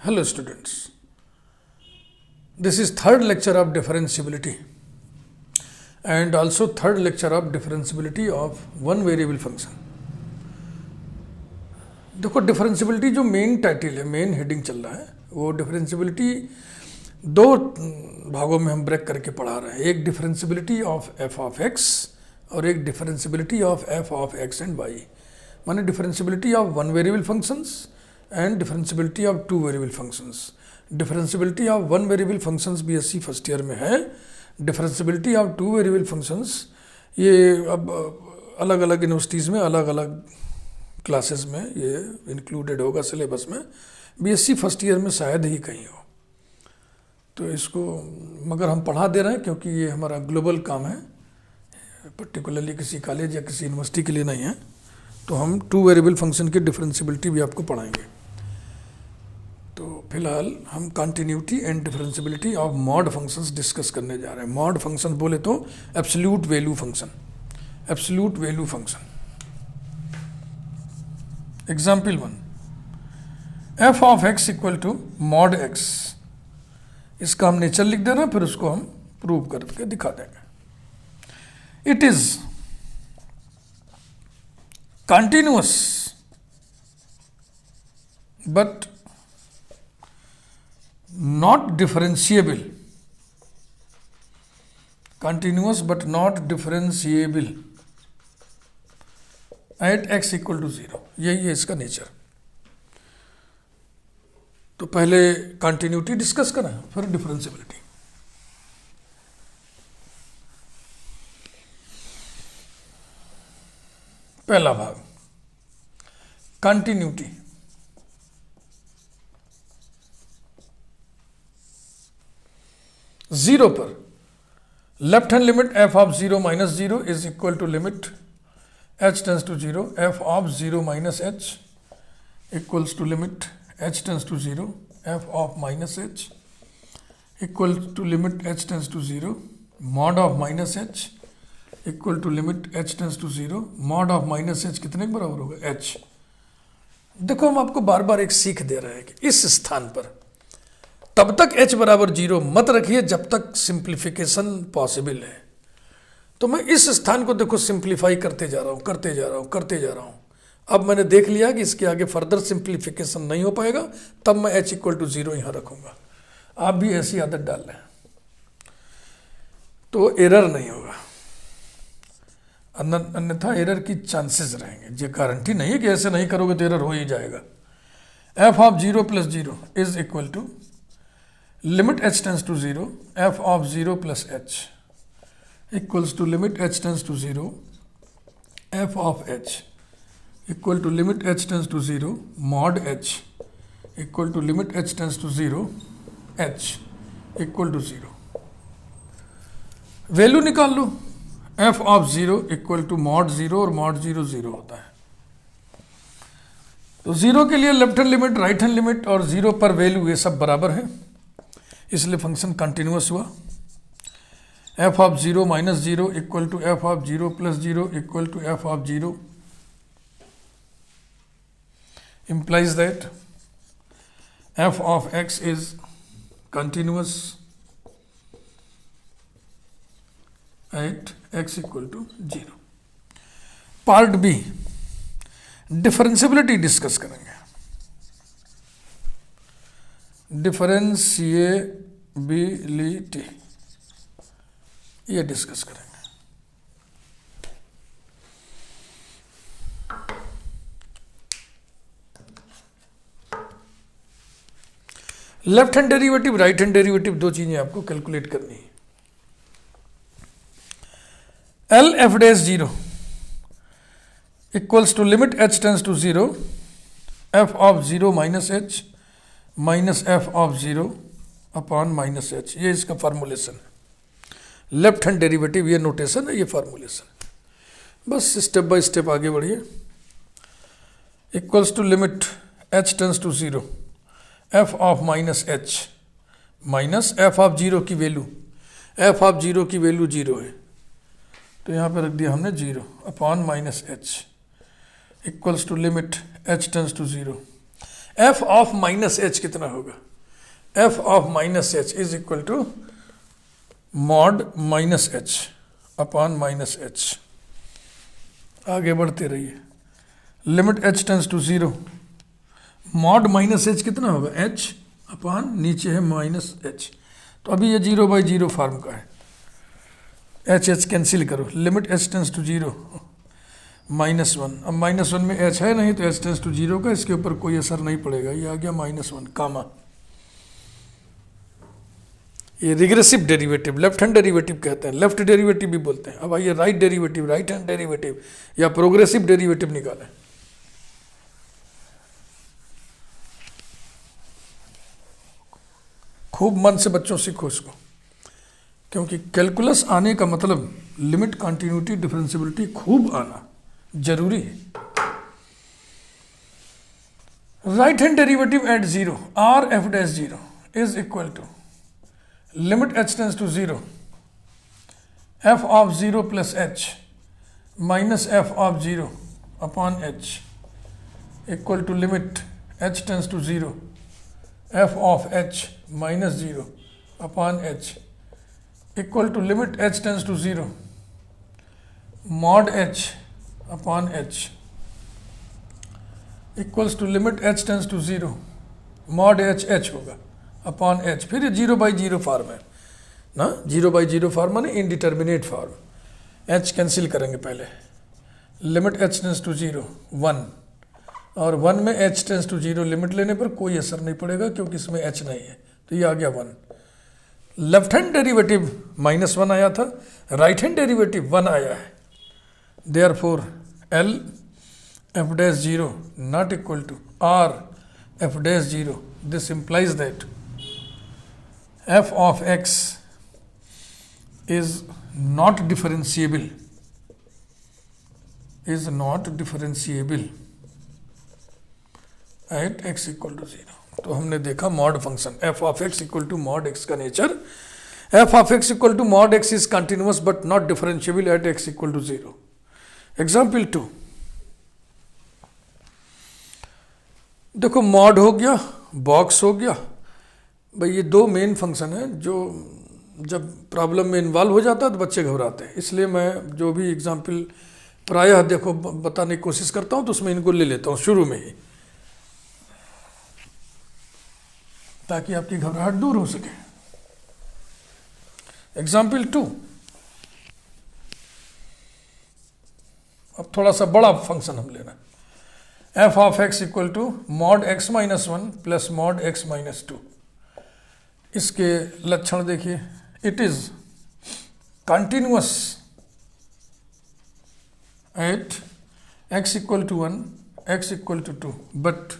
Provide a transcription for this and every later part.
Hello students, this is third lecture of differentiability and also third lecture of differentiability of one variable function. देखो differentiability जो main title है, main heading चल रहा है, वो differentiability दो भागों में हम ब्रेक करके पढ़ा रहे हैं. एक differentiability of F of X और एक differentiability of F of X and Y. माने differentiability of one variable functions and differentiability of two variable functions. Differentiability of one variable functions BSc first year में है. Differentiability of two variable functions ये अब अलग अलग universities में अलग अलग क्लासेस में ये इंक्लूडेड होगा सिलेबस में. बीएससी फर्स्ट ईयर में शायद ही कहीं हो, तो इसको मगर हम पढ़ा दे रहे हैं क्योंकि ये हमारा ग्लोबल काम है, पर्टिकुलरली किसी कॉलेज या किसी यूनिवर्सिटी के लिए नहीं है. तो हम टू वेरिएबल फंक्शन की डिफरेंशियबिलिटी भी आपको पढ़ाएंगे. तो फिलहाल हम continuity and differentiability of mod functions discuss करने जा रहे हैं. मॉड फंक्शन बोले तो absolute value function. Absolute value function. Example 1, f of x equal to mod x. इसका हम नेचर लिख दे रहे हैं, फिर उसको हम प्रूव करके दिखा देंगे. It is continuous but not differentiable. Continuous but not differentiable at x equal to 0. यही है इसका नेचर. तो पहले कंटिन्यूटी डिस्कस करें, फिर डिफरेंशियबिलिटी. पहला भाग कंटिन्यूटी. जीरो पर left hand limit f of 0 minus 0 is equal to limit h tends to 0 f of 0 minus h equals to limit h tends to 0 f of minus h equal to limit h tends to 0 mod of minus h equal to limit h tends to 0 mod of minus h कितने के बराबर होगा h. देखो हम आपको बार बार एक सीख दे रहे हैं कि इस स्थान पर तब तक h बराबर 0 मत रखिए जब तक सिंप्लीफिकेशन पॉसिबल है. तो मैं इस स्थान को देखो सिंप्लीफाई करते जा रहा हूं. अब मैंने देख लिया कि इसके आगे फर्दर सिंप्लीफिकेशन नहीं हो पाएगा, तब मैं h इक्वल टू 0 यहां रखूंगा. आप भी ऐसी आदत डाल लें तो एरर नहीं होगा, अन्यथा एरर की चांसेस रहेंगे. ये गारंटी नहीं है कि ऐसे नहीं करोगे तो एरर हो ही जाएगा. f of 0 plus 0 is equal to limit h tends to 0 f of 0 plus h equals to limit h tends to 0 f of h equal to limit h tends to 0 mod h equal to limit h tends to 0 h equal to 0. Value निकाल लो. f of 0 equal to mod 0 और mod 0 0 होता है. तो 0 के लिए left hand limit, right hand limit और 0 पर value ये सब बराबर है, इसलिए फंक्शन कंटिन्यूअस हुआ. f of 0 minus 0 equal to f of 0 plus 0 equal to f of 0 implies that f of x is continuous at x equal to 0. Part B differentiability discuss करेंगे. Differentiability ये discuss करेंगे. Left hand derivative, right hand derivative, दो चीजें आपको calculate करनी है. L f dash 0 equals to limit h tends to 0 f of 0 minus h minus f of 0 upon minus h. ये इसका फॉर्मुलेशन है. लेफ्ट हैंड डेरिवेटिव ये नोटेशन है, ये फॉर्मुलेशन. बस स्टेप बाय स्टेप आगे बढ़िए. Equals to limit h tends to 0 f of minus h minus f of 0 की वैल्यू, f ऑफ 0 की वैल्यू 0 है तो यहाँ पे रख दिया हमने 0 upon minus h equals to limit h tends to 0 F of minus h कितना होगा? F of minus h is equal to mod minus h upon minus h. आगे बढ़ते रहिए, limit H tends to zero, mod minus h कितना होगा? H upon नीचे है minus H, तो अभी ये 0/0 फॉर्म का है, एच एच कैंसिल करो, limit H tends to zero -1। अब -1 में एच है नहीं तो एच टेंस टू जीरो का इसके ऊपर कोई असर नहीं पड़ेगा, ये आ गया -1 कामा। ये regressive derivative, left hand derivative कहते हैं, लेफ्ट डेरिवेटिव भी बोलते हैं। अब आइए right derivative, right hand derivative या प्रोग्रेसिव डेरिवेटिव निकालें। खूब मन से बच्चों सीखो इसको, क्योंकि कैलकुलस आने का मतलब लिमिट, कॉन्टिन्यूटी, डिफरेंशियबिलिटी खूब आना जरूरी है। Right hand derivative at zero, r f dash zero is equal to limit H tends to zero, f of zero plus H minus F of zero upon h equal to limit H tends to zero, f of h minus zero upon h equal to limit H tends to zero, mod h upon h equals to limit H tends to zero, mod h h होगा upon H. फिर ये 0/0 form है ना, 0/0 form माने indeterminate form, H cancel करेंगे पहले, limit H tends to zero 1, और 1 में h tends to zero limit लेने पर कोई असर नहीं पड़ेगा क्योंकि इसमें एच नहीं है, तो ये आ गया 1। लेफ्ट हैंड डेरिवेटिव -1 आया था, राइट हैंड डेरिवेटिव 1 आया है, therefore l f dash zero not equal to r f dash zero, this implies that f of x is not differentiable, at x equal to 0। तो हमने देखा mod function f of x equal to mod x का nature, f of x equal to mod x is continuous but not differentiable at x equal to 0। Example 2, देखो mod हो गया, box हो गया, भाई ये दो मेन फंक्शन है जो जब प्रॉब्लम में इन्वॉल्व हो जाता है तो बच्चे घबराते हैं, इसलिए मैं जो भी एग्जाम्पल प्रायः देखो बताने की कोशिश करता हूँ तो उसमें इनको ले लेता हूँ शुरू में ही, ताकि आपकी घबराहट दूर हो सके। एग्जाम्पल 2, अब थोड़ा सा बड़ा फंक्शन हम लेना, f of x equal to mod x minus 1 plus mod x minus 2। इसके लक्षण देखिए, it is continuous at x equal to 1, x equal to 2, but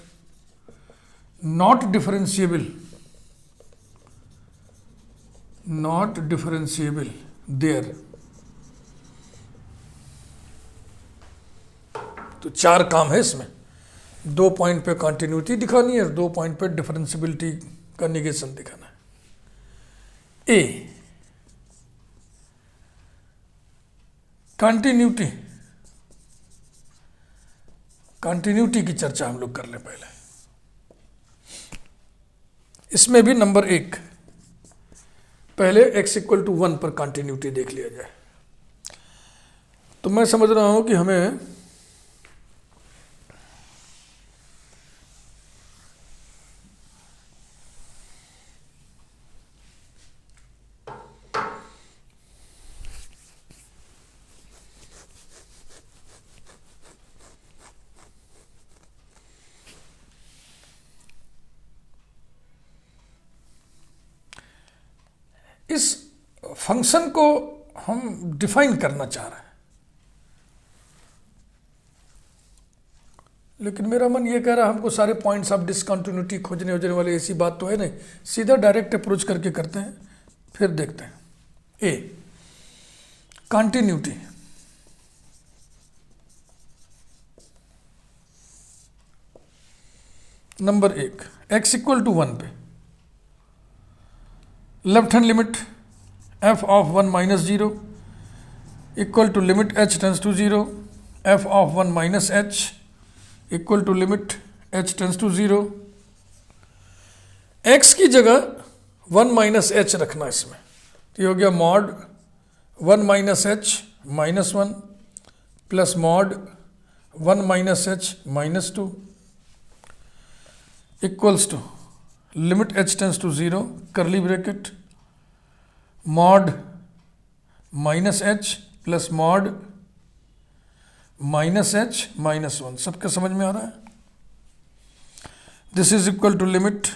not differentiable there। तो 4 काम है इसमें, 2 पॉइंट पे कॉन्टिन्यूटी दिखानी है और 2 पॉइंट पे डिफरेंशियबिलिटी का निगेशन दिखाना है। ए, कंटिन्यूटी की चर्चा हम लोग कर लें पहले। इसमें भी नंबर 1, पहले x इक्वल टू 1 पर कंटिन्यूटी देख लिया जाए। तो मैं समझ रहा हूं कि हमें इस फंक्शन को हम डिफाइन करना चाह रहे हैं, लेकिन मेरा मन ये कह रहा है हमको सारे पॉइंट्स ऑफ डिसकंटिन्यूटी खोजने वोजने वाले ऐसी बात तो है नहीं, सीधा डायरेक्ट अप्रोच करके करते हैं, फिर देखते हैं। A, continuity, number 1, x equal to 1 पे left hand limit f of 1 minus 0 equal to limit h tends to 0, f of 1 minus h equal to limit h tends to 0, x की जगह 1 minus H रखना इसमें, तो ये हो गया mod 1 minus H minus 1 plus mod 1 minus H minus 2 equals to limit h tends to 0 curly bracket mod minus H plus mod minus H minus 1। सबका समझ में आ रहा है? This is equal to limit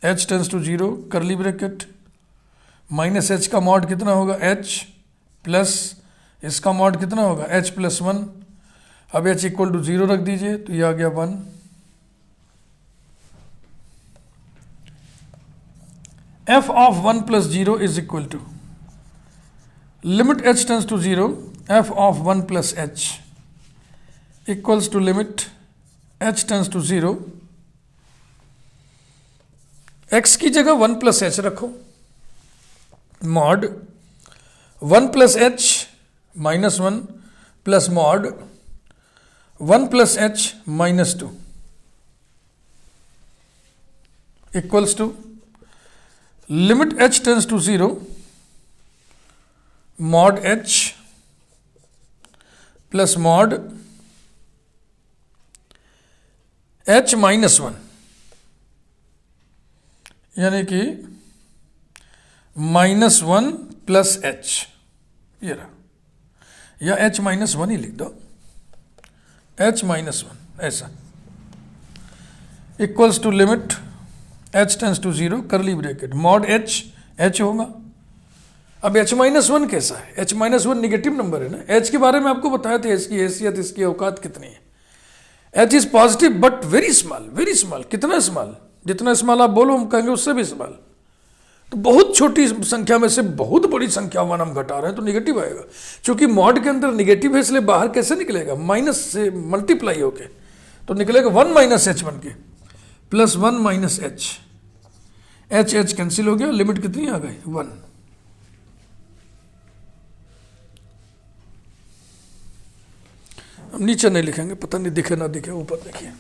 h tends to 0 curly bracket minus h का mod कितना होगा h plus इसका मॉड कितना होगा h प्लस 1। अब h इक्वल टू 0 रख दीजिए तो ये आ गया 1। f of 1 plus 0 is equal to limit h tends to 0 f of 1 plus h equals to limit h tends to 0। x की जगह 1 प्लस एच रखो mod 1 plus H minus 1 plus mod 1 plus H minus 2 equals to limit h tends to 0 mod h plus mod h minus 1 यानी कि -1 plus H, ये रहा, या h minus 1 ही लिख दो, h माइनस 1 ऐसा equals to limit h tends to 0 curly bracket mod h होगा। अब h माइनस 1 कैसा है? h माइनस 1 निगेटिव नंबर है ना। h के बारे में आपको बताया था, इसकी हैसियत, इसकी औकात कितनी है। h is positive but very small, very small. कितना स्मॉल? जितना स्मॉल आप बोलो हम कहेंगे उससे भी स्मॉल। तो बहुत छोटी संख्या में से बहुत बड़ी संख्या वन हम घटा रहे हैं तो निगेटिव आएगा। क्योंकि मॉड के अंदर निगेटिव है इसलिए बाहर कैसे निकलेगा? माइनस से मल्टीप्लाई होके तो निकलेगा 1 माइनस एच बन के plus 1 minus H, h cancel हो गया, लिमिट कितनी आ गई 1। हम नीचे नहीं लिखेंगे, पता नहीं दिखे ना दिखे, ऊपर देखिए।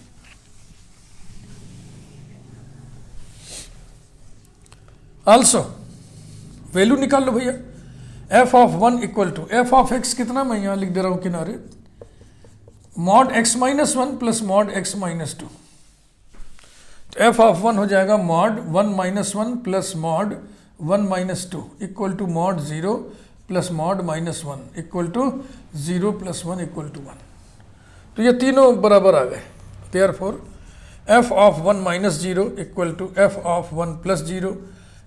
आल्सो वैल्यू निकाल लो भैया, f of 1 equal to f of x कितना, मैं यहां लिख दे रहा हूं किनारे, mod x minus 1 plus mod x minus 2। तो f ऑफ 1 हो जाएगा mod 1 minus 1 plus mod 1 minus 2 equal to mod 0 plus mod minus 1 equal to 0 plus 1 equal to 1। तो ये तीनों बराबर आ गए। Therefore f of 1 minus 0 equal to f of 1 plus 0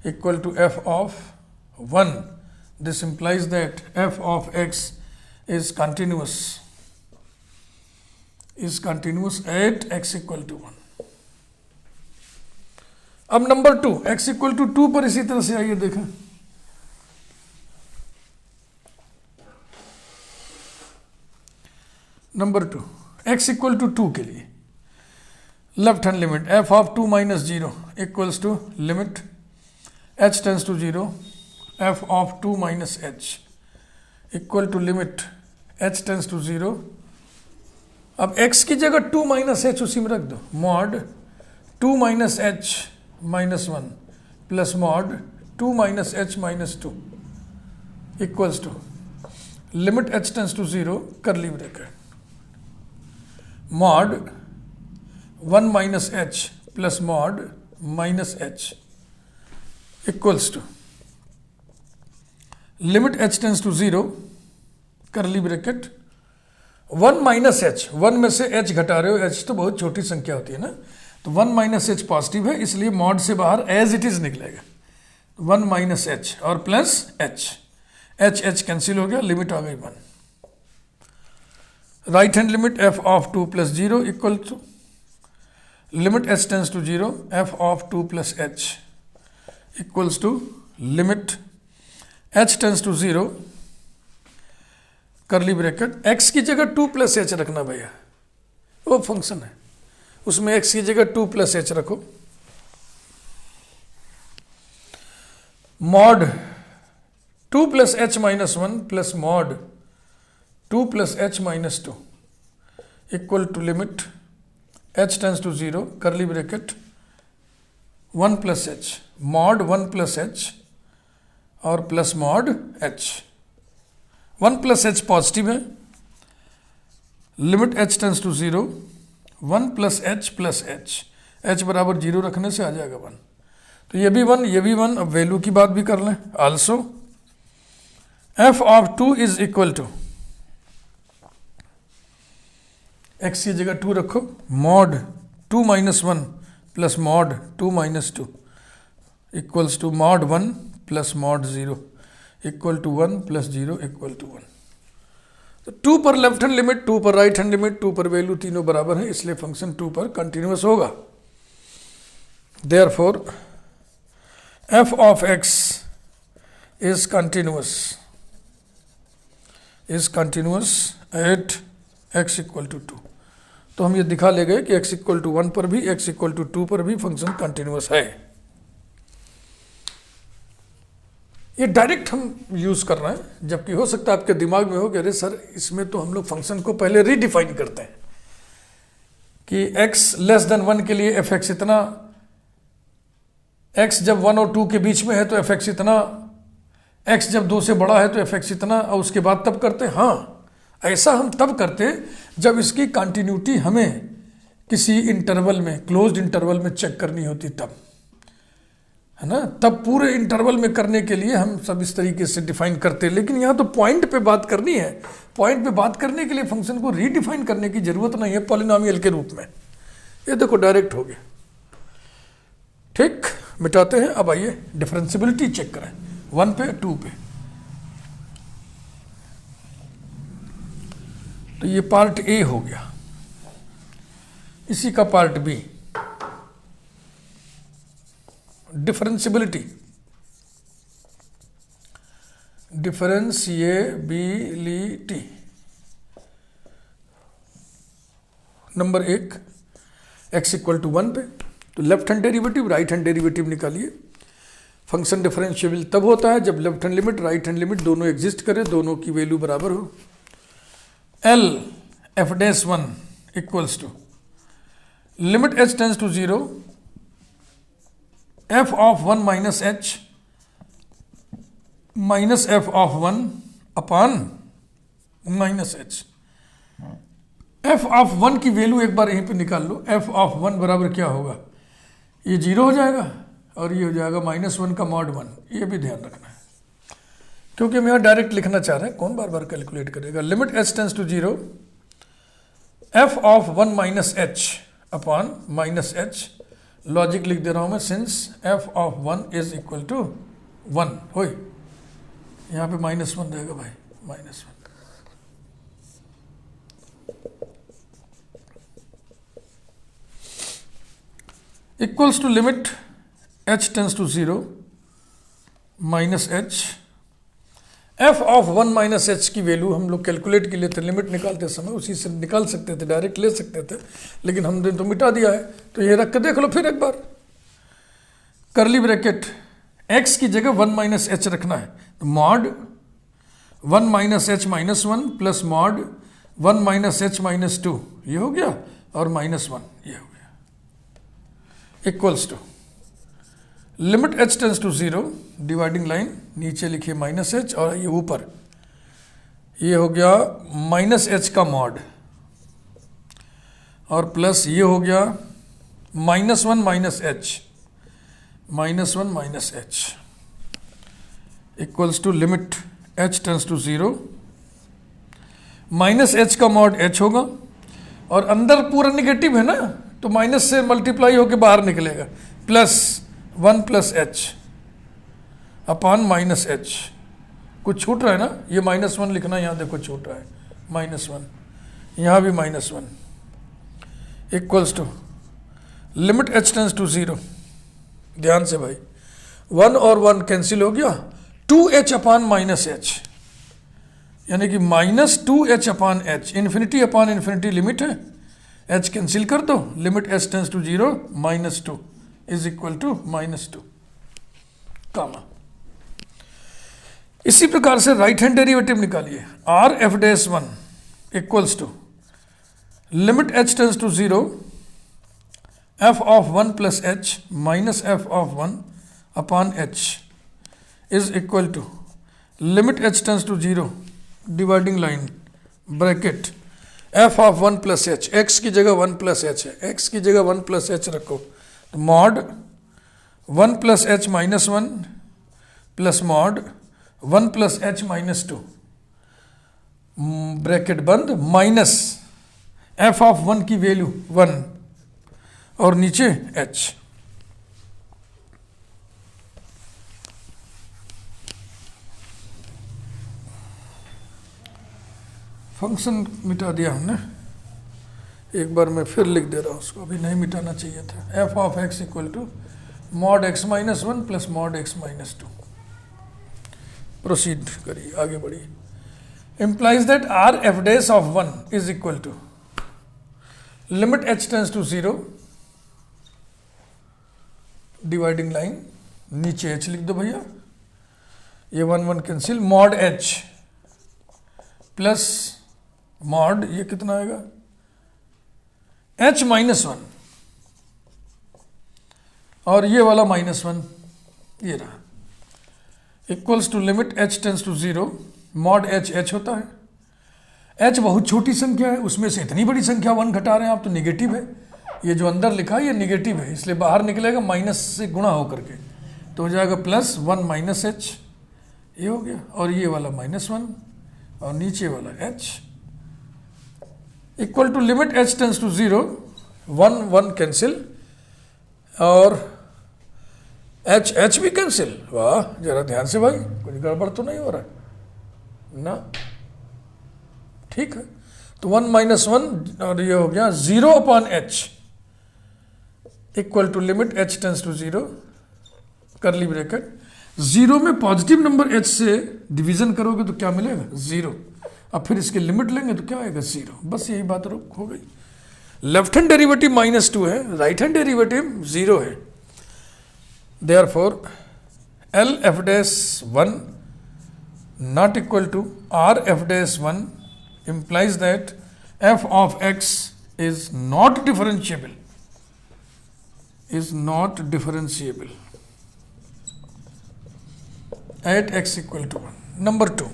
equal to f of 1. This implies that f of x is continuous at x equal to 1. अब number 2, x equal to 2 पर इसी तरह से आइए देखें। नंबर 2, x equal to 2 के लिए left hand limit f of 2 minus 0 equals to limit h tends to 0 f of 2 minus h equal to limit h tends to 0। अब x की जगह 2 माइनस h उसी में रख दो, mod 2 minus h minus 1 plus mod 2 minus h minus 2 equals to limit h tends to 0 curly bracket mod 1 minus h plus mod minus h equals to limit h tends to 0 curly bracket 1 minus H, 1 में से h घटा रहे हो, h तो बहुत छोटी संख्या होती है ना, तो 1 माइनस एच पॉजिटिव है इसलिए मॉड से बाहर एज इट इज निकलेगा 1 माइनस एच और प्लस h कैंसिल हो गया, लिमिट आ गई 1। Right hand limit f of 2 plus 0 equal to limit h tends to 0 f of 2 plus h equals to limit h tends to 0 curly bracket x की जगह 2 plus H रखना भैया, वो function है उसमें x की जगह 2 प्लस एच रखो, mod 2 plus H minus 1 plus mod 2 plus H minus 2 equal to limit h tends to 0 curly bracket 1 plus H, mod 1 plus H और plus mod H. 1 plus H positive है, limit H tends to 0, 1 plus H, H बराबर 0 रखने से आ जाएगा 1। तो ये भी 1, ये भी 1। अब वैल्यू की बात भी कर लें। Also F of 2 is equal to, x की जगह 2 रखो, mod 2 minus 1 plus mod 2 minus 2 equals to mod 1 plus mod 0 equal to 1 plus 0 equal to 1। तो 2 पर लेफ्ट हैंड लिमिट, 2 पर राइट हैंड लिमिट, 2 पर वैल्यू तीनों बराबर है, इसलिए फंक्शन 2 पर कंटिन्यूअस होगा। Therefore F of x is continuous at x equal to 2। तो हम ये दिखा ले गए कि x इक्वल टू 1 पर भी, x इक्वल टू 2 पर भी फंक्शन कंटिन्यूअस है। ये डायरेक्ट हम यूज कर रहे हैं, जबकि हो सकता है आपके दिमाग में हो कि अरे सर इसमें तो हम लोग फंक्शन को पहले रीडिफाइन करते हैं कि x लेस देन 1 के लिए f(x) इतना, x जब 1 और 2 के बीच में है तो f(x) इतना, x जब 2 से बड़ा है तो f(x) इतना, और उसके बाद तब करते हैं। हाँ, ऐसा हम तब करते जब इसकी कंटिन्यूटी हमें किसी इंटरवल में, क्लोज्ड इंटरवल में चेक करनी होती तब, है ना। तब पूरे इंटरवल में करने के लिए हम सब इस तरीके से डिफाइन करते हैं। लेकिन यहाँ तो पॉइंट पे बात करनी है, पॉइंट पे बात करने के लिए फंक्शन को रीडिफाइन करने की जरूरत नहीं है पॉलिनोमियल के रूप में। ये देखो डायरेक्ट हो गया। ठीक, मिटाते हैं। अब आइए डिफरेंशियबिलिटी चेक करें 1 पे 2 पे। तो ये पार्ट ए हो गया, इसी का part B differentiability. Number 1, x equal to 1 पे तो left hand derivative right hand derivative निकालिए। फंक्शन डिफरेंशिएबल तब होता है जब left hand limit right hand limit दोनों एग्जिस्ट करे, दोनों की वैल्यू बराबर हो। L f(1) equals to limit h tends to 0, f of 1 minus h minus f of 1 upon minus h। f of 1 की वैल्यू एक बार यहीं पे निकाल लो। f ऑफ 1 बराबर क्या होगा, ये 0 हो जाएगा और ये हो जाएगा -1 का मॉड 1। ये भी ध्यान रखना है क्योंकि हम यहाँ डायरेक्ट लिखना चाह रहे हैं, कौन बार बार कैलकुलेट करेगा। Limit h tends to 0, f of 1 minus h upon minus h। Logic लिख दे रहा हूं मैं, since f of 1 is equal to 1 हो, यहाँ पे -1 रहेगा भाई, -1। Equals to limit h tends to 0 minus h। f of 1 minus h की वैल्यू हम लोग कैलकुलेट के लिए थे, लिमिट निकालते समय उसी से निकाल सकते थे, डायरेक्ट ले सकते थे, लेकिन हमने तो मिटा दिया है। तो ये रख के देख लो फिर एक बार, करली ब्रैकेट x की जगह 1 माइनस h रखना है, तो mod 1 minus h minus 1 plus mod 1 minus h minus 2, ये हो गया, और -1 ये हो गया, equals to limit h tends to 0, dividing line नीचे लिखिए -h और ये ऊपर ये हो गया -h का मॉड, और प्लस ये हो गया -1 minus h, -1 minus h equals to limit h tends to 0, -h का मॉड h होगा, और अंदर पूरा निगेटिव है ना, तो माइनस से मल्टीप्लाई होकर बाहर निकलेगा, plus 1 plus h upon minus h। कुछ छूट रहा है ना, ये -1 लिखना, यहाँ देखो छूट रहा है -1, यहाँ भी -1, equals to limit h tends to 0। ध्यान से भाई, 1 और 1 कैंसिल हो गया, 2h अपॉन माइनस h, यानी कि -2h upon h, infinity upon infinity limit है, h कैंसिल कर दो, limit h tends to 0 -2 is equal to -2 comma. इसी प्रकार से राइट हैंड डेरिवेटिव निकालिए, r f(1) equals to limit h tends to 0, F of 1 plus H minus F of 1 upon h is equal to limit H tends to 0 dividing line bracket F of 1 plus h, x की जगह 1 plus H है, x की जगह 1 plus H रखो, तो mod 1 plus H minus 1 plus mod 1 plus H minus 2 bracket बंद minus F of 1 की value 1 और नीचे h। फंक्शन मिटा दिया हमने, एक बार मैं फिर लिख दे रहा हूँ उसको, अभी नहीं मिटाना चाहिए था। F of x equal to mod x minus 1 plus mod x minus 2। Proceed करिए, आगे बढ़िए। implies that r f dash of 1 is equal to limit h tends to 0 dividing line, नीचे h लिख दो भैया, ये 1 1 cancel, mod h plus mod ये कितना आएगा h माइनस 1 और ये वाला माइनस 1 ये रहा, equals to limit h tends to 0 mod h होता है। h बहुत छोटी संख्या है, उसमें से इतनी बड़ी संख्या 1 घटा रहे हैं आप, तो निगेटिव है। ये जो अंदर लिखा है ये निगेटिव है, इसलिए बाहर निकलेगा माइनस से गुणा होकर के, तो हो जाएगा प्लस 1 माइनस h, ये हो गया, और ये वाला माइनस 1 और नीचे वाला h equal to limit h tends to 0 1 1 cancel और h भी कैंसिल। वाह, जरा ध्यान से भाई, कुछ गड़बड़ तो नहीं हो रहा है ना? ठीक है, तो 1 माइनस 1 और ये हो गया 0 upon h equal to limit h tends to 0 curly bracket. 0 में पॉजिटिव नंबर h से डिवीजन करोगे तो क्या मिलेगा 0, अब फिर इसके लिमिट लेंगे तो क्या आएगा 0, बस यही बात हो गई। लेफ्ट हैंड डेरिवेटिव माइनस 2 है, राइट हैंड डेरिवेटिव 0 है, therefore l f dash 1 not equal to r f dash 1 implies that f of x is not differentiable at x equal to 1। Number 2,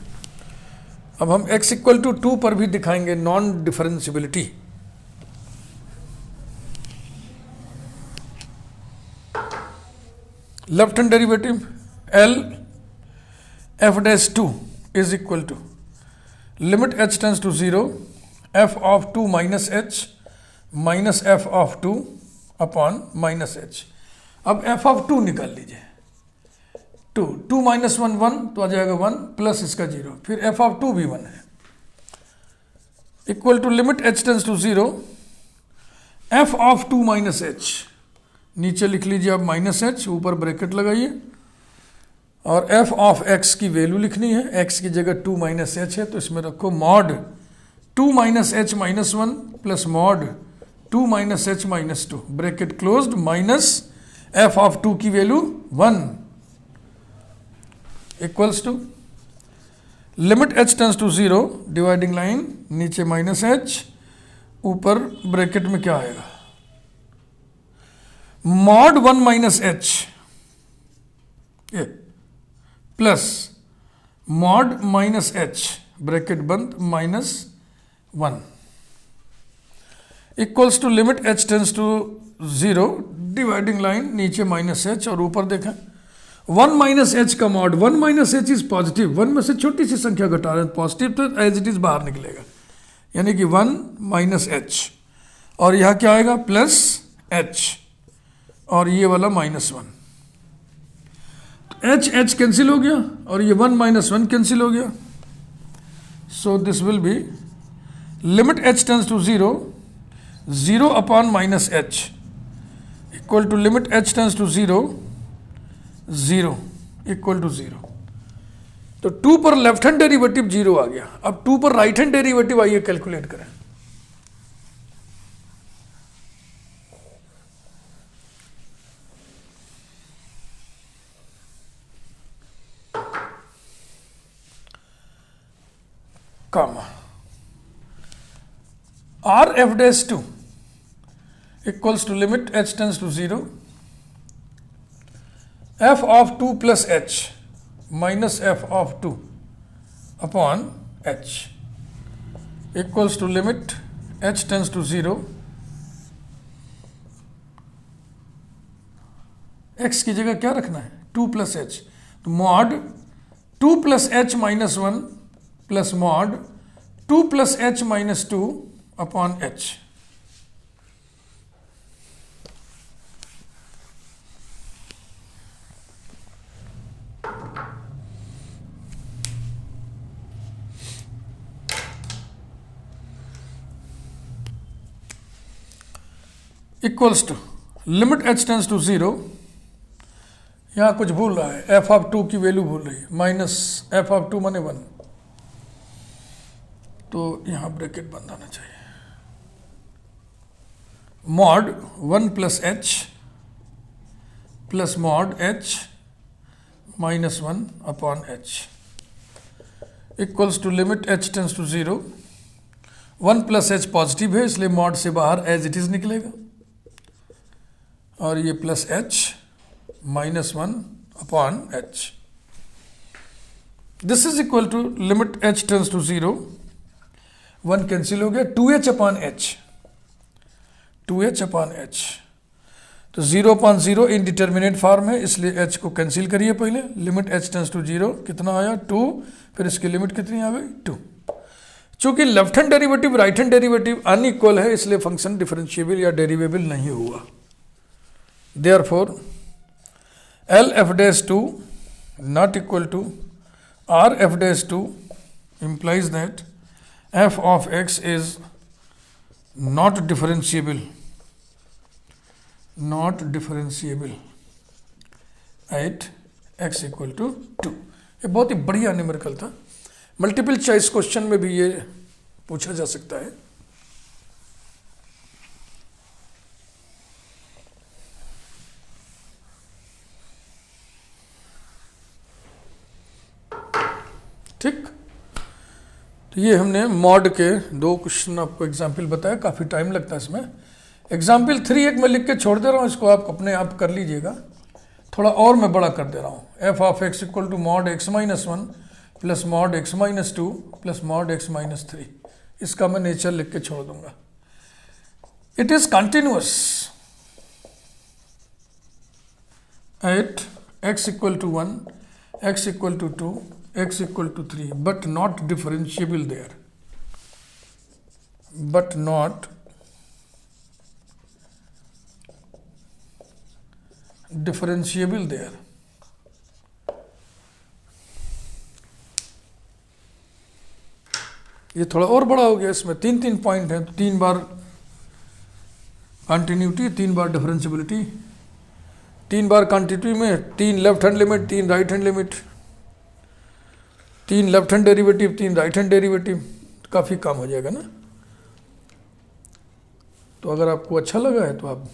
अब हम x equal to 2 पर भी दिखाएंगे non differentiability. Left hand derivative l f dash 2 is equal to limit h tends to 0 f of 2 minus h minus f of 2 upon minus h। अब f of 2 निकाल लीजिए, 2 minus 1 1 तो आ जाएगा 1 plus इसका 0, फिर f of 2 भी 1 है, equal to limit h tends to 0 f of 2 minus h, नीचे लिख लीजिए आप माइनस h, ऊपर ब्रैकेट लगाइए और f ऑफ x की वैल्यू लिखनी है, x की जगह 2 माइनस एच है तो इसमें रखो mod 2 minus H minus 1 plus mod 2 minus H minus 2 bracket closed minus f of 2 की value 1 equals to limit h tends to 0 dividing line, नीचे माइनस h, ऊपर ब्रैकेट में क्या आएगा mod 1 minus H plus mod minus H bracket बंद minus 1 equals to limit h tends to 0 dividing line, नीचे minus h और ऊपर देखें 1 माइनस एच का mod, 1 minus h is positive, 1 में से छोटी सी संख्या घटा रहे हैं, पॉजिटिव तो एज इट इज बाहर निकलेगा, यानी कि 1 माइनस एच और यहाँ क्या आएगा प्लस h और ये वाला माइनस 1, h कैंसिल हो गया और ये 1 माइनस 1 कैंसिल हो गया, so this will be limit h tends to 0 0 upon minus h equal to limit h tends to 0 0 equal to 0। तो 2 पर लेफ्ट हैंड डेरिवेटिव 0 आ गया, अब 2 पर राइट हैंड डेरिवेटिव आइए कैलकुलेट करें। comma r f dash 2 equals to limit h tends to 0 f of 2 plus h minus f of 2 upon h equals to limit h tends to 0 x की जगह क्या रखना है 2 प्लस एच, तो mod 2 plus H minus 1 plus mod 2 plus H minus 2 upon h. Equals to limit h tends to 0, यहाँ कुछ भूल रहा है, f ऑफ 2 की वैल्यू भूल रही है, माइनस f ऑफ 2 माने 1, तो यहाँ ब्रैकेट बंद आना चाहिए। Mod 1 plus h plus mod h minus 1 upon h equals to limit h tends to 0। 1 plus H positive है इसलिए मॉड से बाहर एज इट इज निकलेगा, और ये plus h minus 1 upon h। This is equal to limit h tends to 0, 1 cancel हो गया, 2h upon h, 2h upon h, तो 0 अपॉन 0 इनडिटर्मिनेट फॉर्म है इसलिए h को कैंसिल करिए पहले। लिमिट h टेंस टू 0 कितना आया 2, फिर इसकी लिमिट कितनी आ गई 2। चूंकि left hand derivative right hand derivative unequal है इसलिए फंक्शन डिफरेंशिएबल या डेरिवेबल नहीं हुआ। Therefore L f dash 2 not equal to R f dash 2 implies that f of x is not differentiable at x equal to 2। ये बहुत ही बढ़िया numerical था, multiple choice question में भी ये पूछा जा सकता है। ठीक, तो ये हमने मॉड के 2 क्वेश्चन आपको एग्जाम्पल बताया, काफ़ी टाइम लगता है इसमें। एग्जाम्पल 3 एक मैं लिख के छोड़ दे रहा हूँ, इसको आप अपने आप कर लीजिएगा, थोड़ा और मैं बड़ा कर दे रहा हूँ। F of x equal to mod x minus 1 plus mod x minus 2 plus mod x minus 3, इसका मैं नेचर लिख के छोड़ दूंगा। It is continuous at x equal to 1, x equal to 2, x equal to 3 but not differentiable there, but not differentiable there। ये थोड़ा और बड़ा हो गया, इसमें 3 पॉइंट हैं, तो 3 बार कंटिन्यूटी, 3 बार डिफरेंशियबिलिटी, 3 बार कंटिन्यूटी में 3 left hand limit, 3 right hand limit, 3 left hand derivative, 3 right hand derivative, काफ़ी काम हो जाएगा ना। तो अगर आपको अच्छा लगा है तो आप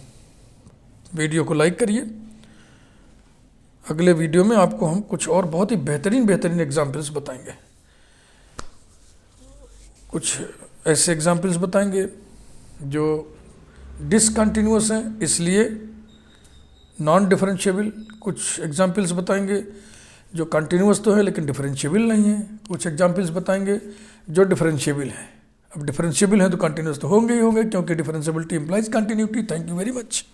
वीडियो को लाइक करिए। अगले वीडियो में आपको हम कुछ और बहुत ही बेहतरीन एग्जाम्पल्स बताएंगे, कुछ ऐसे एग्जाम्पल्स बताएंगे जो डिसकंटिन्यूअस हैं इसलिए नॉन डिफरेंशिएबल, कुछ एग्जाम्पल्स बताएंगे जो कंटिन्यूअस तो है लेकिन डिफरेंशिएबल नहीं है, कुछ एग्जाम्पल्स बताएंगे जो डिफरेंशिएबल है। अब डिफरेंशिएबल है तो कंटिन्यूअस तो होंगे ही होंगे, क्योंकि differentiability implies continuity. Thank you very much.